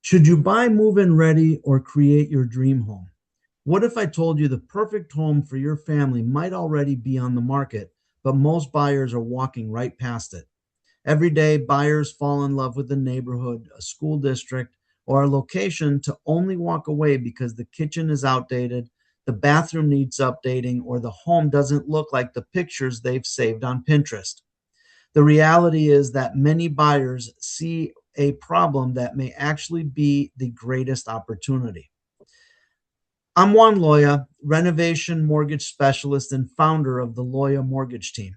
Should you buy move-in ready or create your dream home? What if I told you the perfect home for your family might already be on the market, but most buyers are walking right past it? Every day, buyers fall in love with the neighborhood, a school district, or a location to only walk away because the kitchen is outdated, the bathroom needs updating, or the home doesn't look like the pictures they've saved on Pinterest. The reality is that many buyers see a problem that may actually be the greatest opportunity. I'm Juan Loya, renovation mortgage specialist and founder of the Loya Mortgage Team.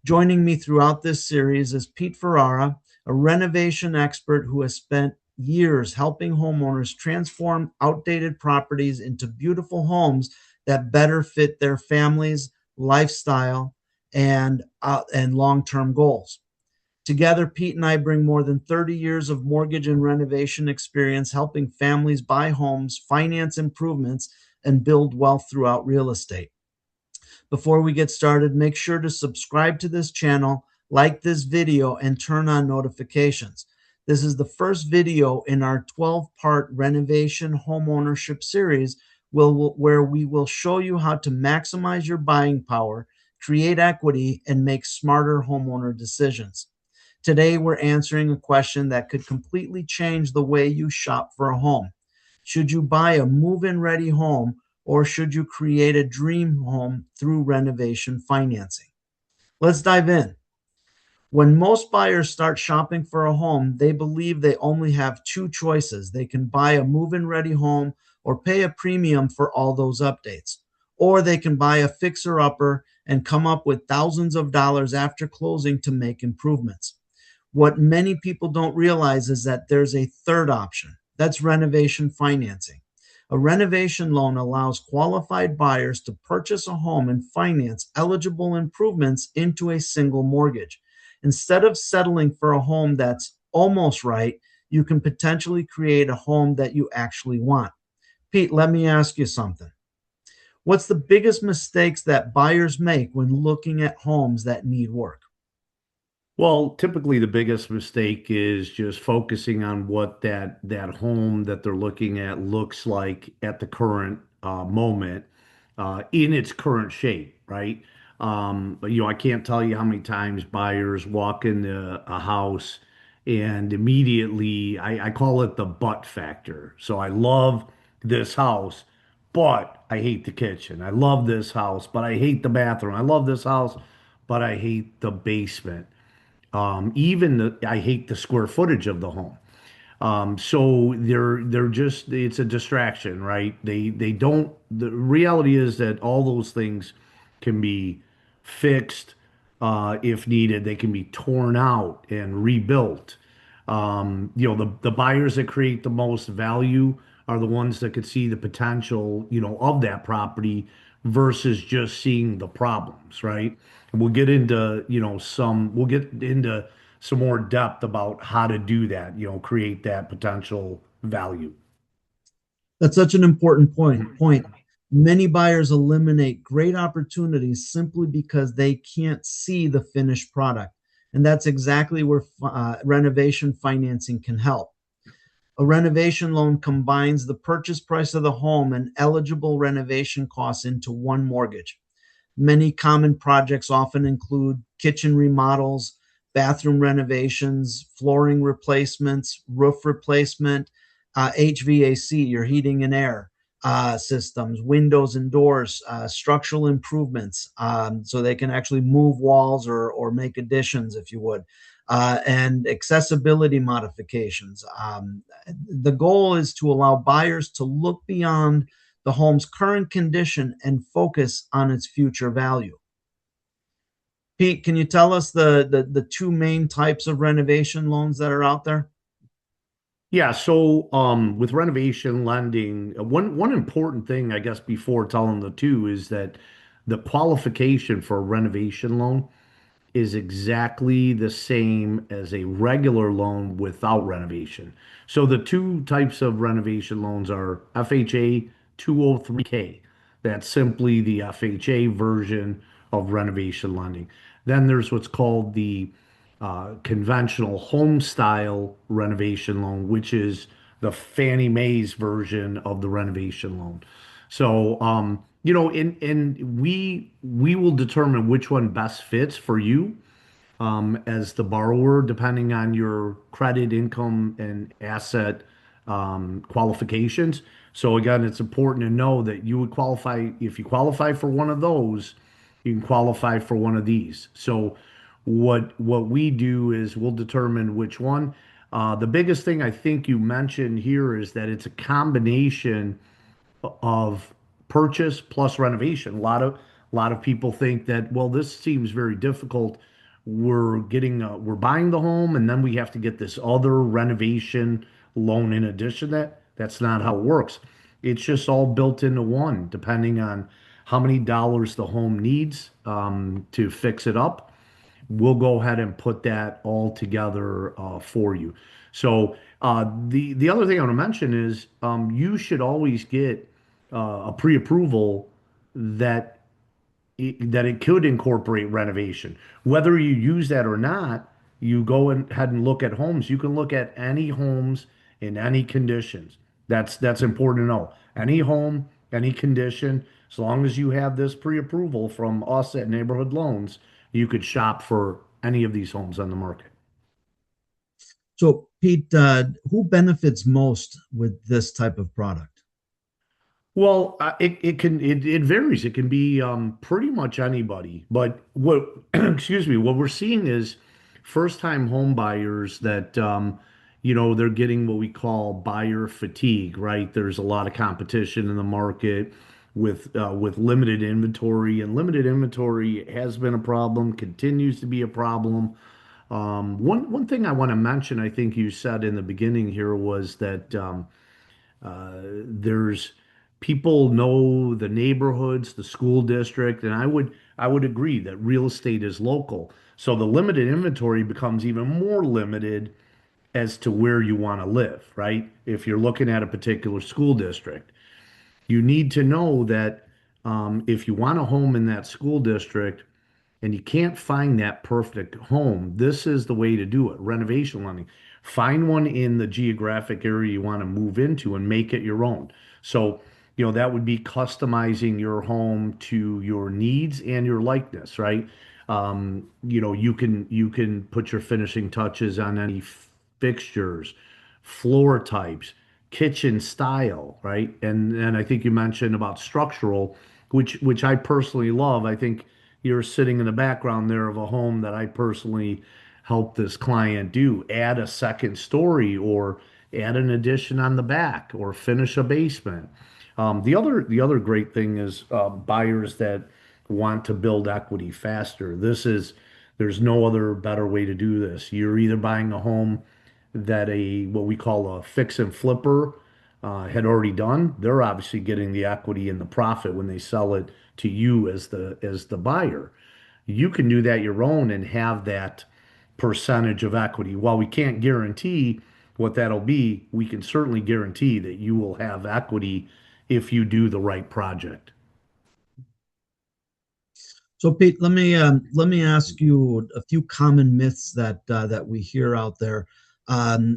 Joining me throughout this series is Pete Ferrara, a renovation expert who has spent years helping homeowners transform outdated properties into beautiful homes that better fit their families, lifestyle, and long-term goals. Together, Pete and I bring more than 30 years of mortgage and renovation experience helping families buy homes, finance improvements, and build wealth throughout real estate. Before we get started, make sure to subscribe to this channel, like this video, and turn on notifications. This is the first video in our 12-part Renovation Homeownership Series where we will show you how to maximize your buying power, create equity, and make smarter homeowner decisions. Today, we're answering a question that could completely change the way you shop for a home. Should you buy a move-in ready home or should you create a dream home through renovation financing? Let's dive in. When most buyers start shopping for a home, they believe they only have two choices. They can buy a move-in ready home or pay a premium for all those updates. Or they can buy a fixer-upper and come up with thousands of dollars after closing to make improvements. What many people don't realize is that there's a third option. That's renovation financing. A renovation loan allows qualified buyers to purchase a home and finance eligible improvements into a single mortgage. Instead of settling for a home that's almost right, you can potentially create a home that you actually want. Pete, let me ask you something. What's the biggest mistakes that buyers make when looking at homes that need work? Well, typically the biggest mistake is just focusing on what that home that they're looking at looks like at the current moment, in its current shape, right? But I can't tell you how many times buyers walk into a house and immediately I call it the but factor. So I love this house, but I hate the kitchen. I love this house, but I hate the bathroom. I love this house, but I hate the basement. I hate the square footage of the home. So they're just it's a distraction, right? They don't. The reality is that all those things can be fixed if needed. They can be torn out and rebuilt. The buyers that create the most value are the ones that could see the potential, of that property versus just seeing the problems, right? And we'll get into some more depth about how to do that, create that potential value. That's such an important point. Many buyers eliminate great opportunities simply because they can't see the finished product. And that's exactly where renovation financing can help. A renovation loan combines the purchase price of the home and eligible renovation costs into one mortgage. Many common projects often include kitchen remodels, bathroom renovations, flooring replacements, roof replacement, HVAC, your heating and air systems, windows and doors, structural improvements, so they can actually move walls or make additions, if you would, and accessibility modifications. The goal is to allow buyers to look beyond the home's current condition and focus on its future value. Pete, can you tell us the two main types of renovation loans that are out there? Yeah, so with renovation lending, one important thing, I guess, before telling the two is that the qualification for a renovation loan is exactly the same as a regular loan without renovation. So the two types of renovation loans are FHA 203K. That's simply the FHA version of renovation lending. Then there's what's called the conventional home style renovation loan, which is the Fannie Mae's version of the renovation loan. So, and we will determine which one best fits for you as the borrower, depending on your credit, income, and asset qualifications. So again, it's important to know that you would qualify, if you qualify for one of those, you can qualify for one of these. So what we do is we'll determine which one. The biggest thing I think you mentioned here is that it's a combination of purchase plus renovation. A lot of people think that, well, this seems very difficult. We're buying the home and then we have to get this other renovation loan in addition to that. That's not how it works. It's just all built into one, depending on how many dollars the home needs to fix it up. We'll go ahead and put that all together for you. So the other thing I want to mention is you should always get a pre-approval that it could incorporate renovation. Whether you use that or not, you go ahead and look at homes. You can look at any homes in any conditions. That's important to know. Any home, any condition, as long as you have this pre-approval from us at Neighborhood Loans, you could shop for any of these homes on the market. So, Pete, who benefits most with this type of product? Well, it varies. It can be pretty much anybody. But what excuse me, what we're seeing is first time home buyers that they're getting what we call buyer fatigue, right? There's a lot of competition in the market with limited inventory, and limited inventory has been a problem, continues to be a problem. One thing I want to mention, I think you said in the beginning here was that there's people know the neighborhoods, the school district, and I would agree that real estate is local. So the limited inventory becomes even more limited as to where you want to live, right? If you're looking at a particular school district, you need to know that if you want a home in that school district, and you can't find that perfect home, this is the way to do it. Renovation lending. Find one in the geographic area you want to move into and make it your own. So, that would be customizing your home to your needs and your likeness, right? You can put your finishing touches on any fixtures, floor types, kitchen style, right? And I think you mentioned about structural, which I personally love. I think you're sitting in the background there of a home that I personally helped this client do. Add a second story or add an addition on the back or finish a basement. The other great thing is buyers that want to build equity faster. There's no other better way to do this. You're either buying a home that a what we call a fix and flipper had already done. They're obviously getting the equity and the profit when they sell it to you as the buyer. You can do that your own and have that percentage of equity. While we can't guarantee what that'll be, we can certainly guarantee that you will have equity if you do the right project. So, Pete, let me ask you a few common myths that we hear out there. Myth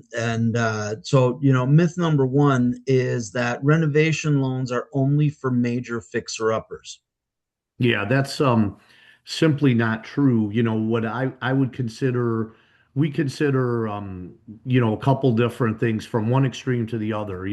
number one is that renovation loans are only for major fixer-uppers. Yeah, that's simply not true. What I would consider, we consider a couple different things from one extreme to the other.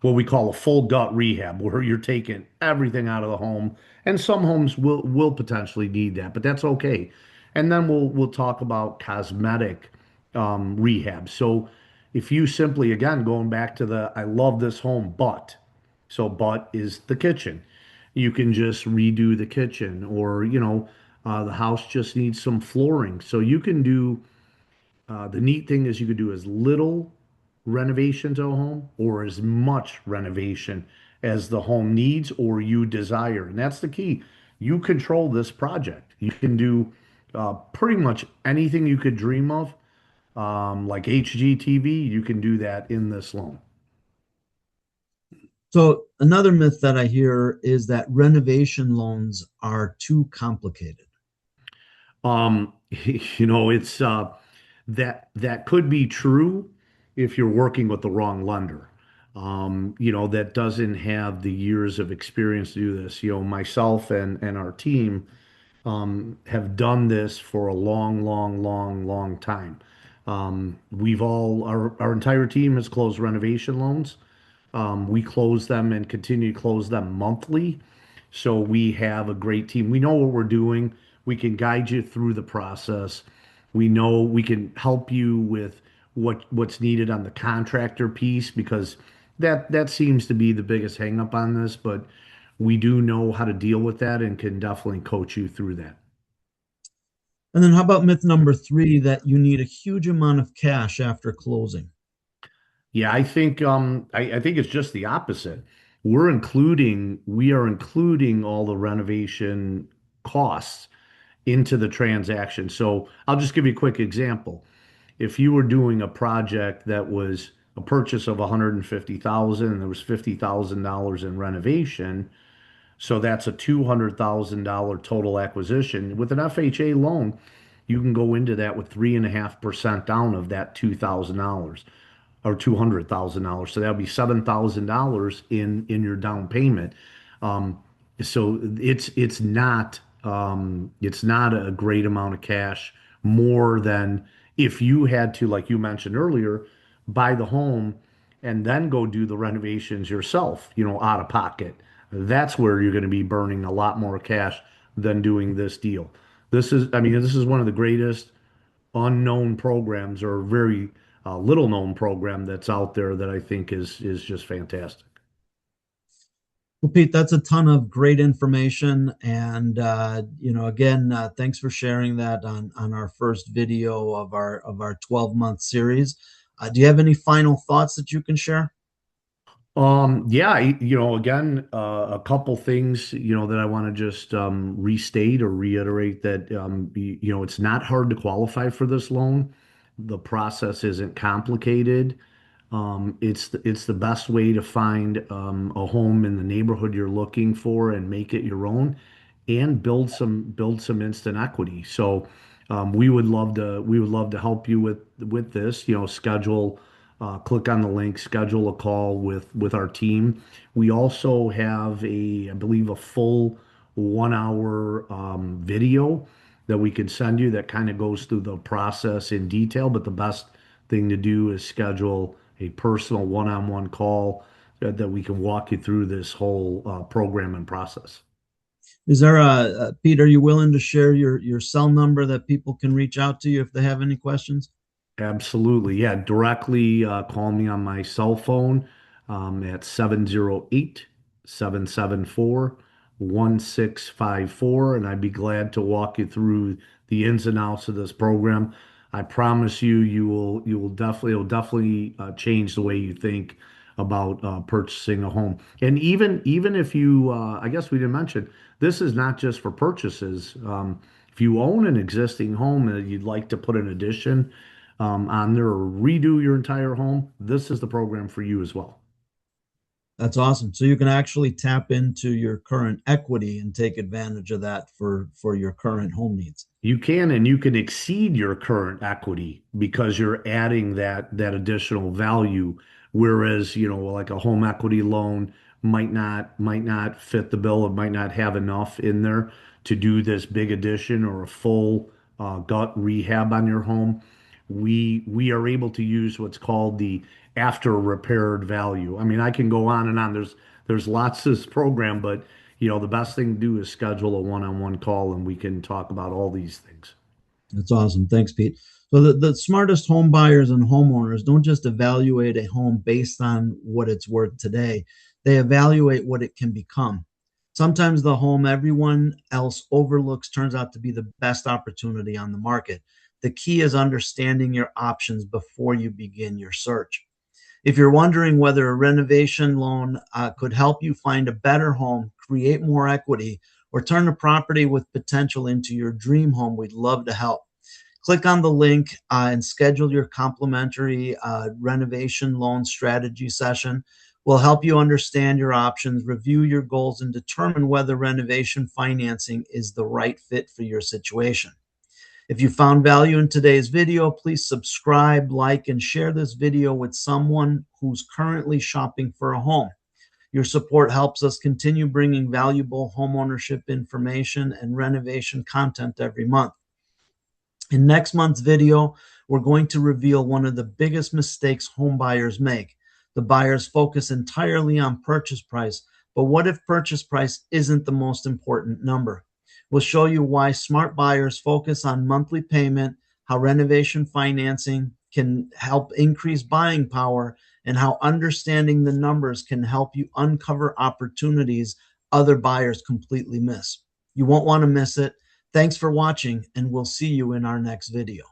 What we call a full gut rehab, where you're taking everything out of the home, and some homes will potentially need that, but that's okay. And then we'll talk about cosmetic rehab. So if you simply, again, going back to the I love this home, but is the kitchen. You can just redo the kitchen, or the house just needs some flooring. So you can do the neat thing is you could do as little renovation to a home or as much renovation as the home needs or you desire. And that's the key. You control this project. You can do pretty much anything you could dream of, like HGTV, you can do that in this loan. So another myth that I hear is that renovation loans are too complicated. It's that could be true. if you're working with the wrong lender, that doesn't have the years of experience to do this. Myself and our team have done this for a long, long, long, long time. Our entire team has closed renovation loans. We close them and continue to close them monthly. So we have a great team. We know what we're doing. We can guide you through the process. We know we can help you with what's needed on the contractor piece because that seems to be the biggest hang up on this, but we do know how to deal with that and can definitely coach you through that. And then how about myth number three, that you need a huge amount of cash after closing? Yeah, I think it's just the opposite. We are including all the renovation costs into the transaction. So I'll just give you a quick example. If you were doing a project that was a purchase of 150,000 and there was $50,000 in renovation, so that's a $200,000 total acquisition. With an FHA loan, you can go into that with 3.5% down of that $2,000 or $200,000. So that'll be $7,000 in your down payment. Um, so it's not a great amount of cash more than if you had to, like you mentioned earlier, buy the home and then go do the renovations yourself, out of pocket. That's where you're going to be burning a lot more cash than doing this deal. This is one of the greatest unknown programs or very little known program that's out there that I think is just fantastic. Well, Pete, that's a ton of great information. And, again, thanks for sharing that on our first video of our 12-month series. Do you have any final thoughts that you can share? Yeah, again, a couple things, that I want to just restate or reiterate that, it's not hard to qualify for this loan. The process isn't complicated. It's the best way to find a home in the neighborhood you're looking for and make it your own and build some instant equity. So we would love to help you with this, click on the link, schedule a call with our team. We also have I believe a full 1 hour video that we could send you that kind of goes through the process in detail. But the best thing to do is schedule a personal one-on-one call that we can walk you through this whole program and process. Is there Pete, are you willing to share your cell number that people can reach out to you if they have any questions? Absolutely. Yeah. Directly call me on my cell phone at 708-774-1654. And I'd be glad to walk you through the ins and outs of this program. I promise you, it will definitely change the way you think about purchasing a home. And even if I guess we didn't mention, this is not just for purchases. If you own an existing home and you'd like to put an addition, on there or redo your entire home, this is the program for you as well. That's awesome. So you can actually tap into your current equity and take advantage of that for your current home needs. You can, and you can exceed your current equity because you're adding that additional value. Whereas, like a home equity loan might not fit the bill. It might not have enough in there to do this big addition or a full gut rehab on your home. We are able to use what's called the after repaired value. I mean, I can go on and on. There's lots of this program, but the best thing to do is schedule a one-on-one call and we can talk about all these things. That's awesome. Thanks, Pete. So the smartest home buyers and homeowners don't just evaluate a home based on what it's worth today. They evaluate what it can become. Sometimes the home everyone else overlooks turns out to be the best opportunity on the market. The key is understanding your options before you begin your search. If you're wondering whether a renovation loan could help you find a better home, create more equity, or turn a property with potential into your dream home, we'd love to help. Click on the link and schedule your complimentary renovation loan strategy session. We'll help you understand your options, review your goals, and determine whether renovation financing is the right fit for your situation. If you found value in today's video, please subscribe, like, and share this video with someone who's currently shopping for a home. Your support helps us continue bringing valuable homeownership information and renovation content every month. In next month's video, we're going to reveal one of the biggest mistakes home buyers make. The buyers focus entirely on purchase price, but what if purchase price isn't the most important number? We'll show you why smart buyers focus on monthly payment, how renovation financing can help increase buying power, and how understanding the numbers can help you uncover opportunities other buyers completely miss. You won't want to miss it. Thanks for watching, and we'll see you in our next video.